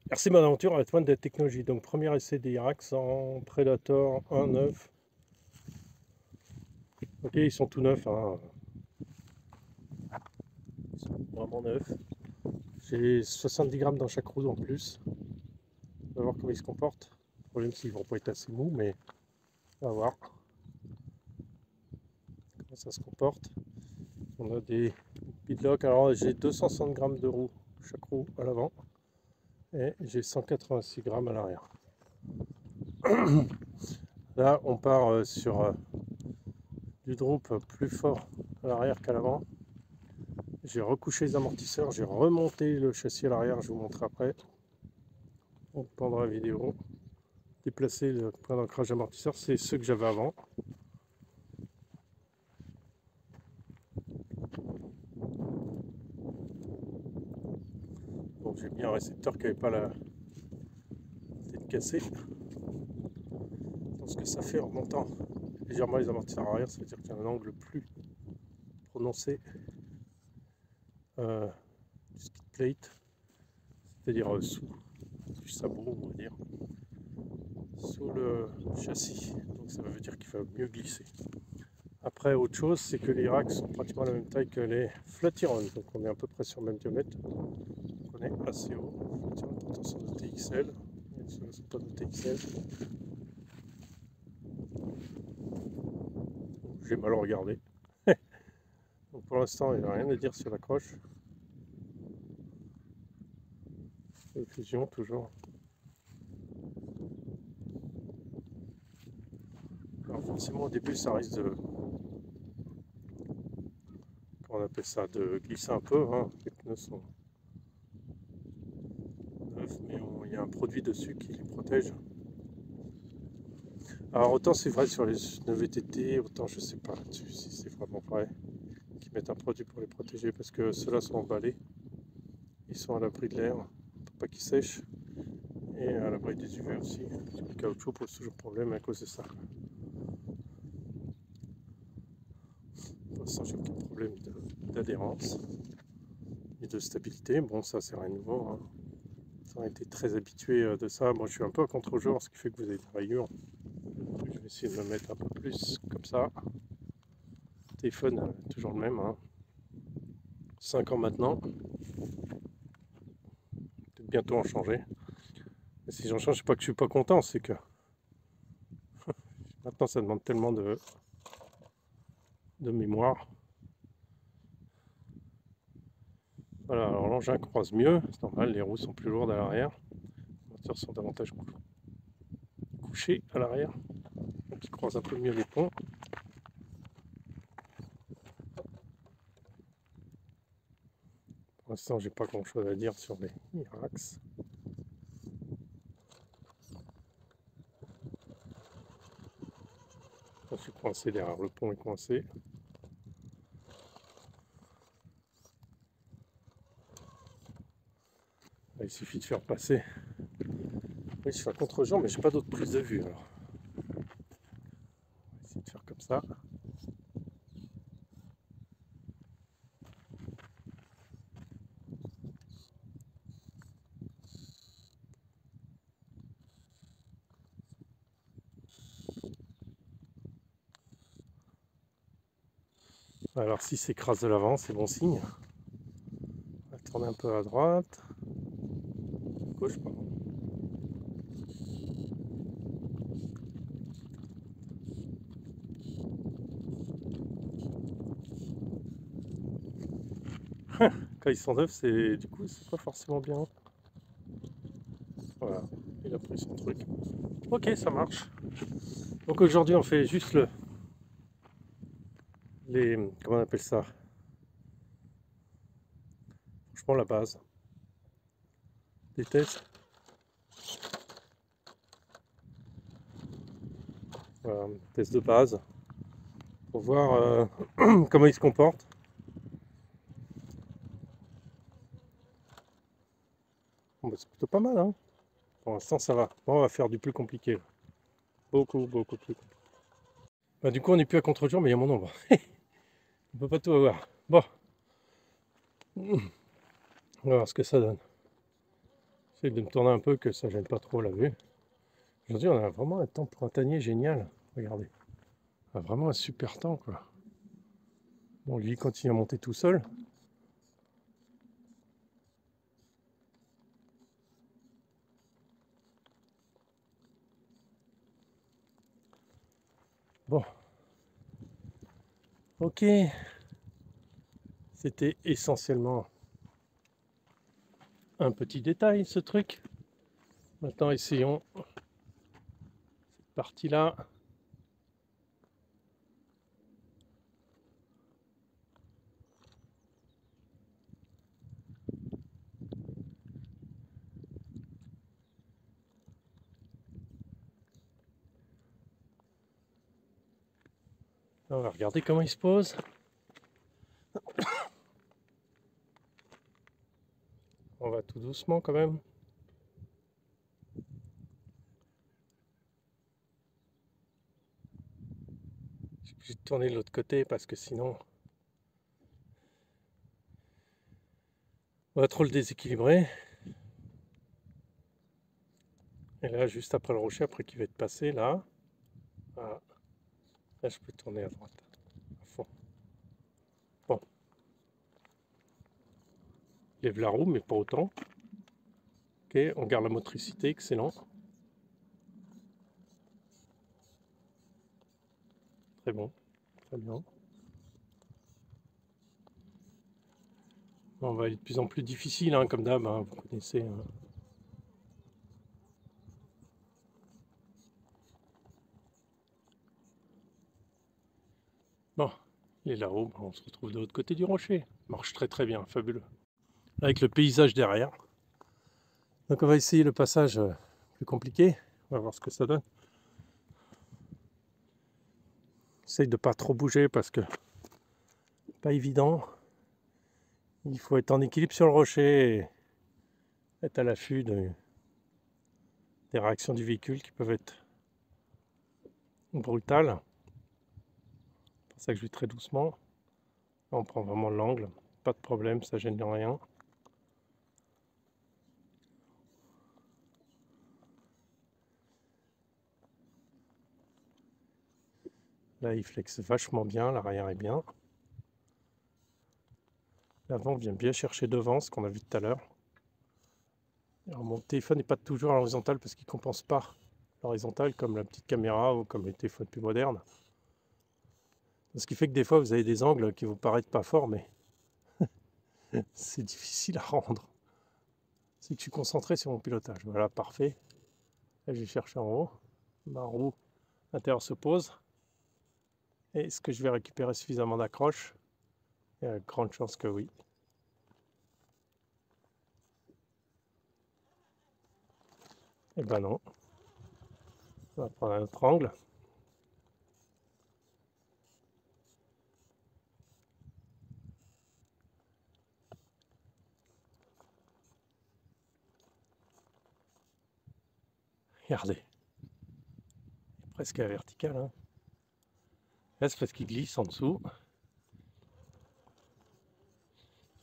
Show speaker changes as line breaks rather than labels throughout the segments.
Merci bonne aventure à la pointe de la technologie. Donc premier essai des Irax en Predator 1.9. Ok, ils sont tout neufs, hein. Ils sont vraiment neufs. J'ai 70 grammes dans chaque roue en plus. On va voir comment ils se comportent. Le problème c'est qu'ils vont pas être assez mous, mais on va voir comment ça se comporte. On a des beadlocks. Alors j'ai 260 grammes de roue chaque roue à l'avant et j'ai 186 grammes à l'arrière. Là on part sur du drop plus fort à l'arrière qu'à l'avant. J'ai recouché les amortisseurs, j'ai remonté le châssis à l'arrière, je vous montre après. On prendra la vidéo. Déplacer le point d'ancrage amortisseur, c'est ceux que j'avais avant. Donc j'ai mis un récepteur qui n'avait pas la tête cassée. Donc ce que ça fait en montant légèrement les amortisseurs arrière, ça veut dire qu'il y a un angle plus prononcé du skid plate, c'est-à-dire sous du sabot, on va dire, sous le châssis. Donc ça veut dire qu'il va mieux glisser. Après, autre chose, c'est que les racks sont pratiquement à la même taille que les Flatiron. Donc on est à peu près sur le même diamètre. Donc on est assez haut. Flatiron pourtant sont de TXL. Ceux ne sont pas de TXL. J'ai mal regardé. Donc pour l'instant, il n'y a rien à dire sur l'accroche. Fusion toujours. Alors forcément au début ça risque de, comment on appelle ça, de glisser un peu, hein. Les pneus sont neufs, mais il y a un produit dessus qui les protège. Alors autant c'est vrai sur les pneus VTT, autant je sais pas là-dessus si c'est vraiment vrai qu'ils mettent un produit pour les protéger, parce que ceux-là sont emballés, ils sont à l'abri de l'air pour pas qu'ils sèchent, et à l'abri des UV aussi. Le caoutchouc pose toujours problème à cause de ça. Pour l'instant j'ai aucun problème d'adhérence et de stabilité. Bon, ça c'est rien de nouveau, hein. Ça a été très habitué de ça. Moi je suis un peu à contre-jour, ce qui fait que vous avez des rayures. Je vais essayer de me mettre un peu plus comme ça. Le téléphone toujours le même, hein. 5 ans maintenant. Peut-être bientôt en changer. Et si j'en change, c'est pas que je suis pas content, c'est que maintenant ça demande tellement de mémoire. Voilà, alors l'engin croise mieux, c'est normal, les roues sont plus lourdes à l'arrière. Les moteurs sont davantage couchés à l'arrière. Donc ils croisent un peu mieux les ponts. Pour l'instant, j'ai pas grand chose à dire sur les Irax. Je suis coincé derrière, le pont est coincé. Là, il suffit de faire passer. Oui, je fais un contre-jour, mais j'ai pas d'autre prise de vue. Alors, on va essayer de faire comme ça. Alors, si s'écrase de l'avant, c'est bon signe. On va tourner un peu à droite. Gauche, pardon. Quand ils sont neufs, c'est du coup, c'est pas forcément bien. Voilà, il a pris son truc. Ok, ça marche. Donc aujourd'hui, on fait juste comment on appelle ça? Franchement, la base des tests. Voilà, test de base pour voir comment ils se comportent. Bon, bah, c'est plutôt pas mal, hein. Pour l'instant, ça va. Bon, on va faire du plus compliqué, là. Beaucoup, beaucoup plus compliqué. Bah, du coup, on n'est plus à contre-jour, mais il y a mon ombre. On peut pas tout avoir. Bon, on va voir ce que ça donne. J'essaie de me tourner un peu que ça gêne pas trop la vue. Aujourd'hui, on a vraiment un temps printanier génial. Regardez. On a vraiment un super temps, quoi. Bon, lui, il continue à monter tout seul. Bon. Ok. C'était essentiellement un petit détail, ce truc. Maintenant, essayons cette partie-là. On va regarder comment il se pose. On va tout doucement quand même. J'ai obligé de tourner de l'autre côté parce que sinon on va trop le déséquilibrer. Et là, juste après le rocher, après qu'il va être passé, là, voilà. Là, je peux tourner à droite, à fond. Bon, lève la roue, mais pas autant. Ok, on garde la motricité, excellent. Très bon, très bien. On va aller de plus en plus difficile, hein, comme d'hab, hein, vous connaissez. Hein. Bon, il est là-haut, on se retrouve de l'autre côté du rocher. Marche très très bien, fabuleux. Avec le paysage derrière. Donc on va essayer le passage plus compliqué. On va voir ce que ça donne. Essaye de ne pas trop bouger parce que pas évident. Il faut être en équilibre sur le rocher et être à l'affût des réactions du véhicule qui peuvent être brutales. C'est pour ça que je vais très doucement. Là, on prend vraiment l'angle, pas de problème, ça gêne rien. Là, il flexe vachement bien, l'arrière est bien. L'avant vient bien chercher devant, ce qu'on a vu tout à l'heure. Alors, mon téléphone n'est pas toujours à l'horizontale parce qu'il ne compense pas l'horizontale comme la petite caméra ou comme les téléphones plus modernes. Ce qui fait que des fois, vous avez des angles qui vous paraissent pas forts, mais c'est difficile à rendre. C'est que je suis concentré sur mon pilotage. Voilà, parfait. Là, j'ai cherché en haut. Ma roue intérieure se pose. Est-ce que je vais récupérer suffisamment d'accroche? Il y a de grandes chances que oui. Eh ben non. On va prendre un autre angle. Regardez. Presque à la verticale. Hein. Là, c'est parce qu'il glisse en dessous.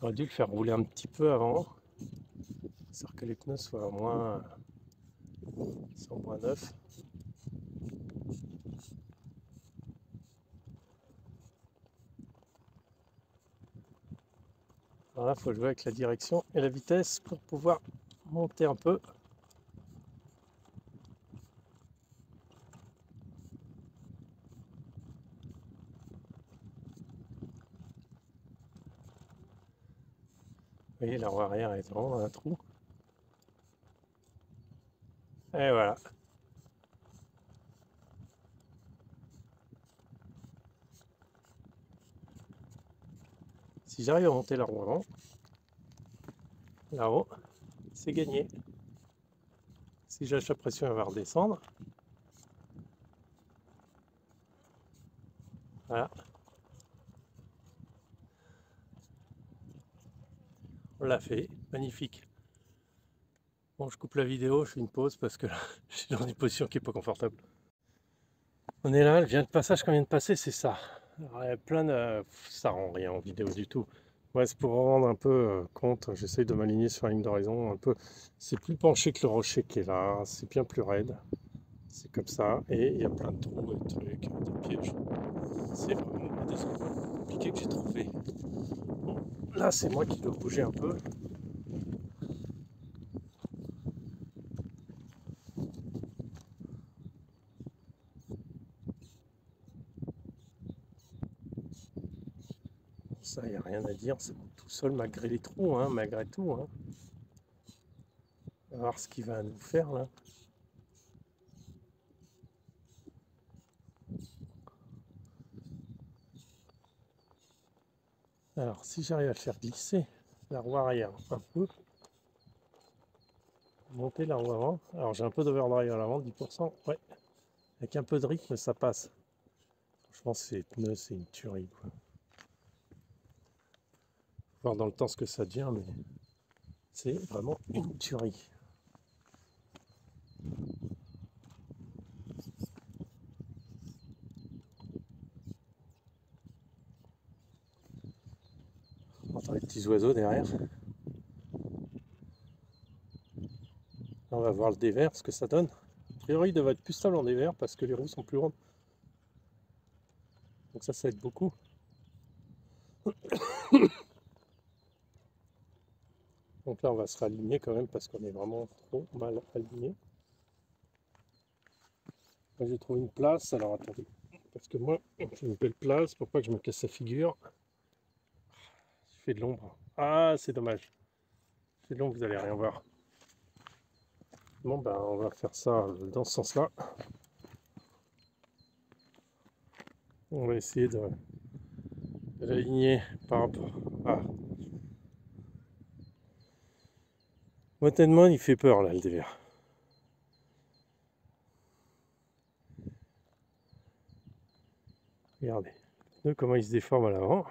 J'aurais dû le faire rouler un petit peu avant. Histoire que les pneus soient moins neufs. Alors là, il faut jouer avec la direction et la vitesse pour pouvoir monter un peu. Vous voyez, la roue arrière est vraiment dans un trou. Et voilà. Si j'arrive à monter la roue avant, là-haut, c'est gagné. Si je lâche la pression, elle va redescendre. Voilà. On l'a fait. Magnifique. Bon, je coupe la vidéo, je fais une pause parce que là, je suis dans une position qui n'est pas confortable. On est là, le passage qu'on vient de passer, c'est ça. Alors, il y a plein de... Ça rend rien en vidéo du tout. Ouais, c'est pour rendre un peu compte, j'essaye de m'aligner sur la ligne d'horizon un peu. C'est plus penché que le rocher qui est là, c'est bien plus raide. C'est comme ça, et il y a plein de trous et de trucs, des pièges. C'est vraiment des endroits compliqués que j'ai trouvé. Bon, là, c'est moi qui dois bouger un peu. Ça, il n'y a rien à dire, c'est tout seul malgré les trous, hein, malgré tout. Hein. On va voir ce qu'il va nous faire là. Alors, si j'arrive à le faire glisser la roue arrière un peu, monter la roue avant. Alors, j'ai un peu d'overdrive à l'avant, 10%. Ouais, avec un peu de rythme, ça passe. Franchement, ces pneus, c'est une tuerie. Quoi. Voir dans le temps ce que ça devient, mais c'est vraiment une tuerie. On entend les petits oiseaux derrière. On va voir le dévers, ce que ça donne. A priori, il devrait être plus stable en dévers parce que les roues sont plus grandes. Donc ça aide beaucoup. Donc là, on va se réaligner quand même parce qu'on est vraiment trop mal aligné. Là, j'ai trouvé une place. Alors attendez, parce que moi, j'ai une belle place pour pas que je me casse la figure. Je fais de l'ombre. Ah, c'est dommage. Je fais de l'ombre, vous allez rien voir. Bon, ben, on va faire ça dans ce sens-là. On va essayer de l'aligner par rapport à... Moi, tellement il fait peur là, le dévers. Regardez, les pneus, comment ils se déforment à l'avant.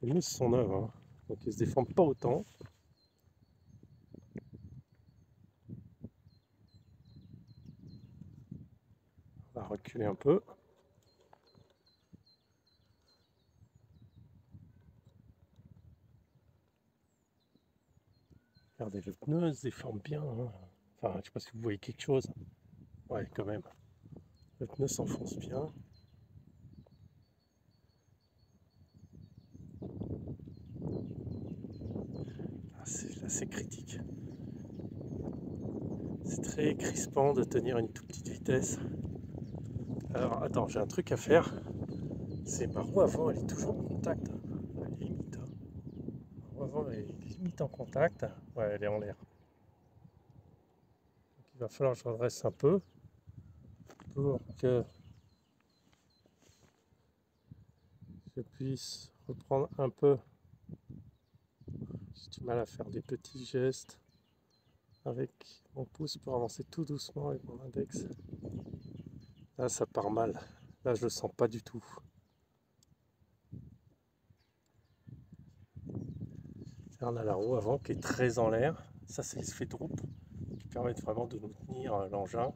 Les mousses sont neuves, hein. Donc ils se déforment pas autant. On va reculer un peu. Regardez, le pneu se déforme bien. Hein. Enfin, je ne sais pas si vous voyez quelque chose. Ouais, quand même. Le pneu s'enfonce bien. Ah, là, c'est critique. C'est très crispant de tenir une toute petite vitesse. Alors, attends, j'ai un truc à faire. C'est ma roue avant, elle est toujours en contact. Elle est limite. La roue avant, elle est limite en contact. Ouais, elle est en l'air. Donc, il va falloir que je redresse un peu pour que je puisse reprendre un peu. J'ai du mal à faire des petits gestes avec mon pouce pour avancer tout doucement avec mon index. Là, ça part mal. Là, je le sens pas du tout. Là, on a la roue avant qui est très en l'air. Ça, c'est l'effet de groupe qui permet vraiment de nous tenir l'engin.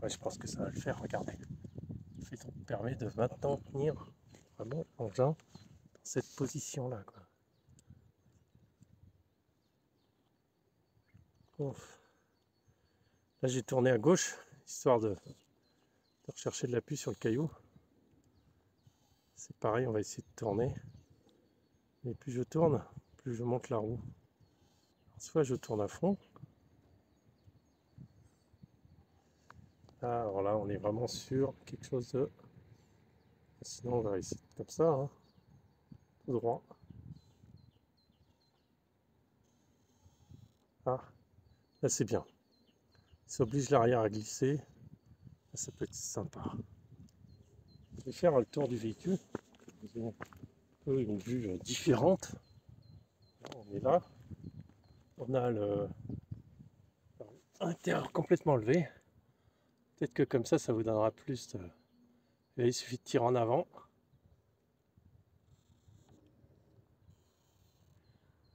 Ouais, je pense que ça va le faire. Regardez. L'effet de groupe permet de maintenant tenir vraiment l'engin dans cette position-là. Bon. Là, j'ai tourné à gauche, histoire de rechercher de l'appui sur le caillou. C'est pareil, on va essayer de tourner. Mais plus je tourne, plus je monte la roue. Alors, soit je tourne à fond. Alors là, on est vraiment sur quelque chose de... Sinon, on va essayer comme ça, hein. Tout droit. Ah, là c'est bien. Ça oblige l'arrière à glisser. Là, ça peut être sympa. Je vais faire le tour du véhicule. Vous avez un peu une vue différente. On est là. On a l'intérieur complètement levé. Peut-être que comme ça vous donnera plus de... Là, il suffit de tirer en avant.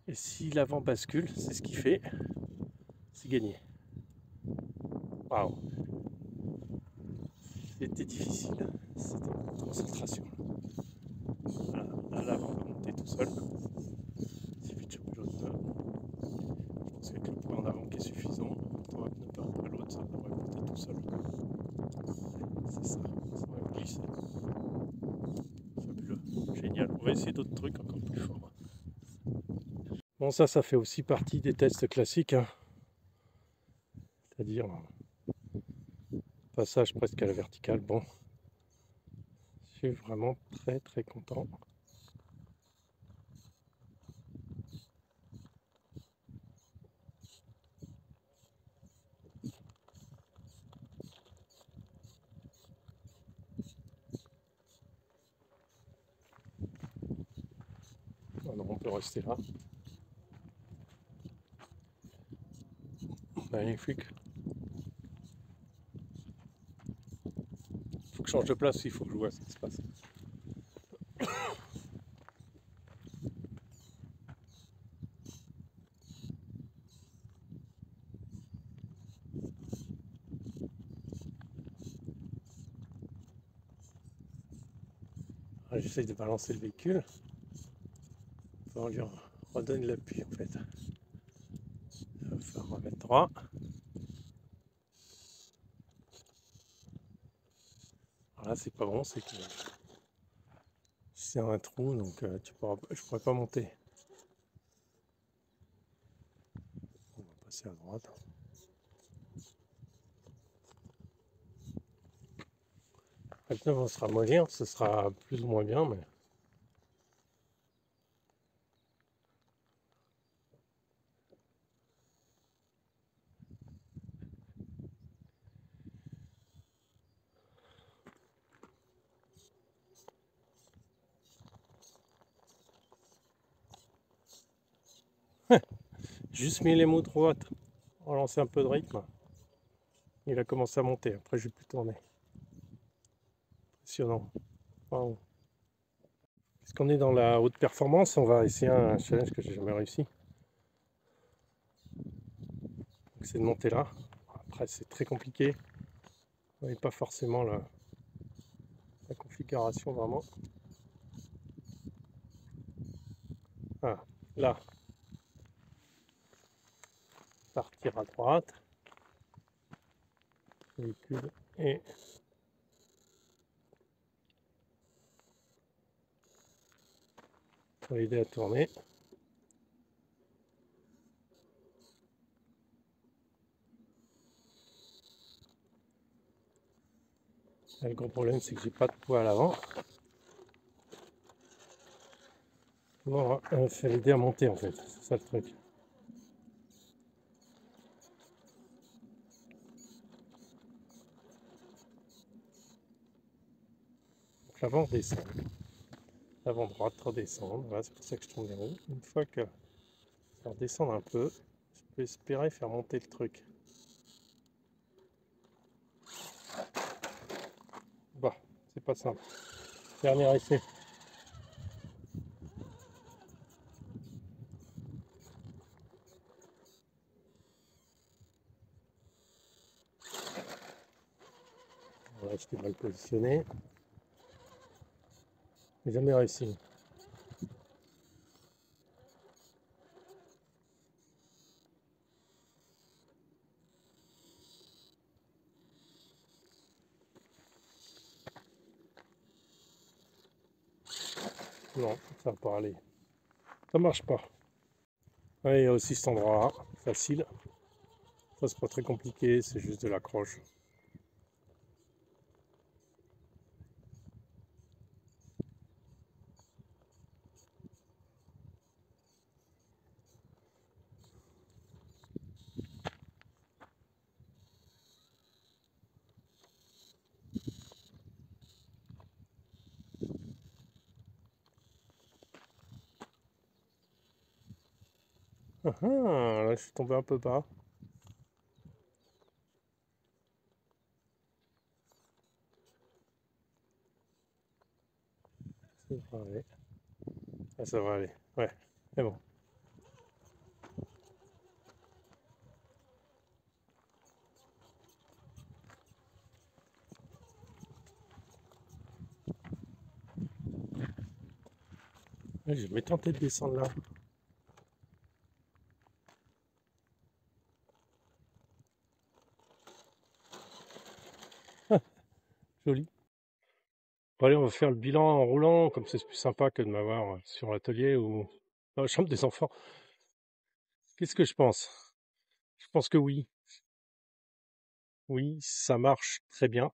Et si l'avant bascule, c'est ce qu'il fait, c'est gagné. Waouh! C'était difficile, c'était une concentration. À l'avant, on va monter tout seul. sol. C'est ça, ça va glisser. Fabuleux, génial. On va essayer d'autres trucs encore plus forts. Bon, ça fait aussi partie des tests classiques, hein. C'est-à-dire passage presque à la verticale. Bon, je suis vraiment très content. Alors on peut rester là. Magnifique. Faut que je change de place, il faut que je vois ce qui se passe. J'essaye de balancer le véhicule. On lui redonne l'appui en fait. Il va falloir remettre droit. Alors là c'est pas bon, c'est que c'est un trou donc je pourrais pas monter. On va passer à droite. Maintenant on sera mollir, ce sera plus ou moins bien mais. Juste mis les mots droite, relancer un peu de rythme. Il a commencé à monter, après je vais plus tourner. Impressionnant. Wow. Puisqu'on est dans la haute performance, on va essayer un challenge que j'ai jamais réussi. C'est de monter là. Après c'est très compliqué. Vous n'avez pas forcément la configuration vraiment. Ah, là. Partir à droite. Véhicule et pour l'aider à tourner. Là, le gros problème c'est que j'ai pas de poids à l'avant. Bon, c'est l'aider à monter en fait, c'est ça le truc. Donc l'avant redescend. L'avant droite redescendre, voilà, c'est pour ça que je tourne les roues. Une fois que ça redescend un peu, je peux espérer faire monter le truc. Bah, c'est pas simple. Dernier essai. Voilà, j'étais mal positionné. J'ai jamais réussi. Non, ça va pas aller. Ça marche pas. Ouais, il y a aussi cet endroit-là, facile. Ça, c'est pas très compliqué, c'est juste de l'accroche. Ah, ah, là, je suis tombé un peu bas. Ça va aller. Ah, ça va aller. Ouais, c'est bon. Ouais, je vais tenter de descendre là. joli. Bon, allez, on va faire le bilan en roulant, comme c'est plus sympa que de m'avoir sur l'atelier ou dans la chambre des enfants. Qu'est-ce que je pense? Je pense que oui. Oui, ça marche très bien.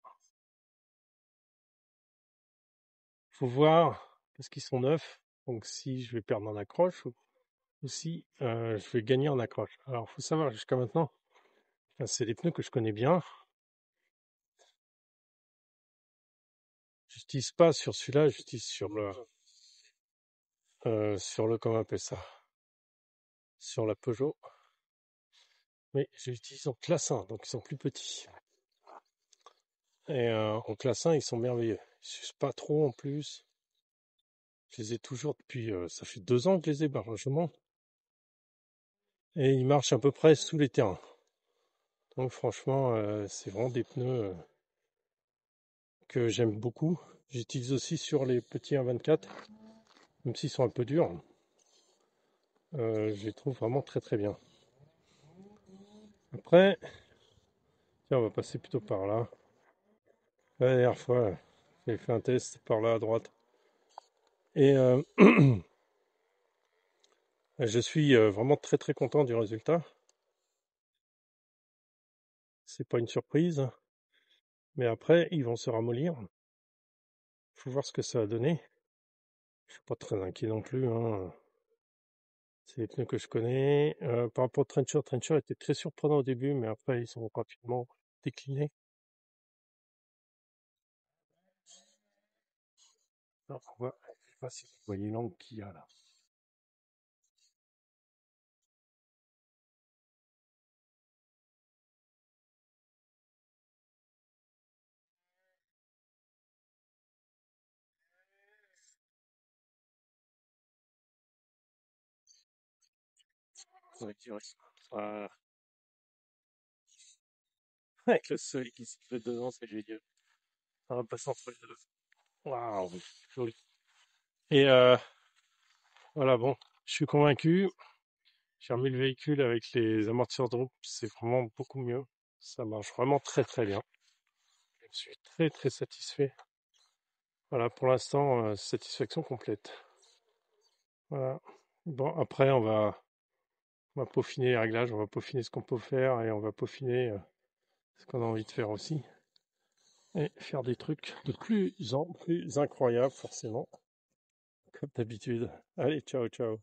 Faut voir qu'est-ce qu'ils sont neufs. Donc si je vais perdre en accroche ou si je vais gagner en accroche. Alors faut savoir jusqu'à maintenant, enfin, c'est des pneus que je connais bien. J'utilise pas sur celui-là, j'utilise sur le comment on appelle ça, sur la Peugeot. Mais j'utilise en classe 1, donc ils sont plus petits. Et en classe 1, ils sont merveilleux. Ils s'usent pas trop en plus. Je les ai toujours depuis, ça fait 2 ans que je les ai largement. Et ils marchent à peu près sous les terrains. Donc franchement, c'est vraiment des pneus que j'aime beaucoup. J'utilise aussi sur les petits 1.24, même s'ils sont un peu durs. Je les trouve vraiment très très bien. Après, tiens, on va passer plutôt par là. La dernière fois, j'ai fait un test par là à droite. Et je suis vraiment très très content du résultat. C'est pas une surprise, mais après, ils vont se ramollir. Faut voir ce que ça va donner. Je suis pas très inquiet non plus, hein. C'est les pneus que je connais. Par rapport au Trencher, Trencher était très surprenant au début, mais après, ils sont rapidement déclinés. Alors, on voit, je sais pas si vous voyez l'angle qu'il y a là. Ouais, tu vois. Voilà. Avec le soleil qui se fait dedans, c'est génial. On va passer entre les deux. Waouh, joli. Et voilà, bon, je suis convaincu. J'ai remis le véhicule avec les amortisseurs de roue, c'est vraiment beaucoup mieux. Ça marche vraiment très très bien. Je suis très très satisfait. Voilà, pour l'instant, satisfaction complète. Voilà. Bon, après, on va peaufiner les réglages, on va peaufiner ce qu'on peut faire et on va peaufiner ce qu'on a envie de faire aussi. Et faire des trucs de plus en plus incroyables, forcément, comme d'habitude. Allez, ciao, ciao.